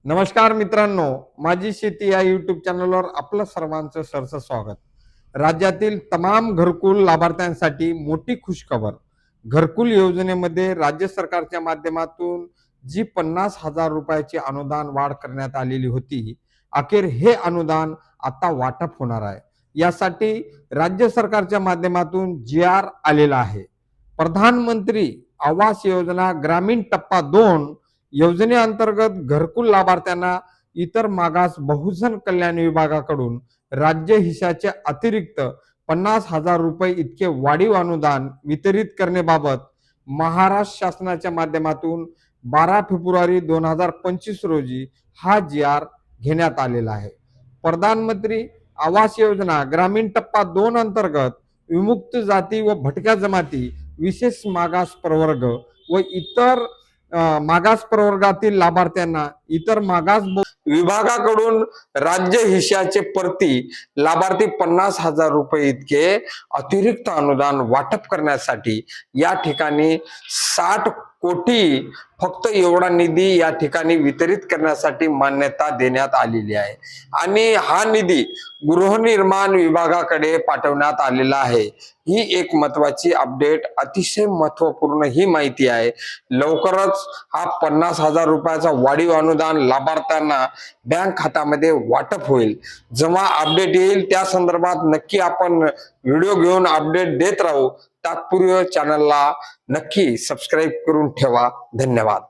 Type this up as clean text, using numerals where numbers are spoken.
नमस्कार मित्रांनो, माझी शेती या युट्यूब चॅनलवर आपलं सर्वांचं सरचं स्वागत. राज्यातील तमाम घरकुल लाभार्थ्यांसाठी मोठी खुशखबर. घरकुल योजनेमध्ये राज्य सरकारच्या माध्यमातून जी 50,000 रुपयाची अनुदान वाढ करण्यात आलेली होती, अखेर हे अनुदान आता वाटप होणार आहे. यासाठी राज्य सरकारच्या माध्यमातून जी.आर. आलेला आहे. प्रधानमंत्री आवास योजना ग्रामीण टप्पा 2 योजनेअंतर्गत घरकुल लाभार्थ्यांना इतर मागास बहुजन कल्याण विभागाकडून राज्य हिशाचे अतिरिक्त 50,000 रुपये इतके वाढीव अनुदान वितरित करण्याबाबत महाराष्ट्र शासनाच्या माध्यमातून 12 फेब्रुवारी 2025 रोजी हा जी.आर. घेण्यात आलेला आहे. प्रधानमंत्री आवास योजना ग्रामीण टप्पा 2 अंतर्गत विमुक्त जाती व भटक्या जमाती, विशेष मागास प्रवर्ग व इतर मागास प्रवर्गातील लाभार्थ्यांना इतर मागास विभागाकडून राज्य हिशाचे प्रति लाभार्थी 50,000 रुपये इतके अतिरिक्त अनुदान वाटप करण्यासाठी या ठिकाणी 60 कोटी फक्त एवढा निधी या ठिकाणी वितरित करण्यासाठी मान्यता देण्यात आलेली आहे आणि हा निधी गृहनिर्माण विभागाकडे पाठवण्यात आलेला आहे. ही एक महत्वाची अपडेट, अतिशय महत्वपूर्ण ही माहिती आहे. लवकरच हा 50,000 रुपयाचा वाढीव अनुदान लाभार्थ्यांना बँक खात्यामध्ये वाटप होईल. जेव्हा अपडेट येईल त्या संदर्भात नक्की आपण व्हिडिओ घेऊन अपडेट देत राहू. तात्पुरते चॅनलला नक्की सबस्क्राईब करून ठेवा. धन्यवाद.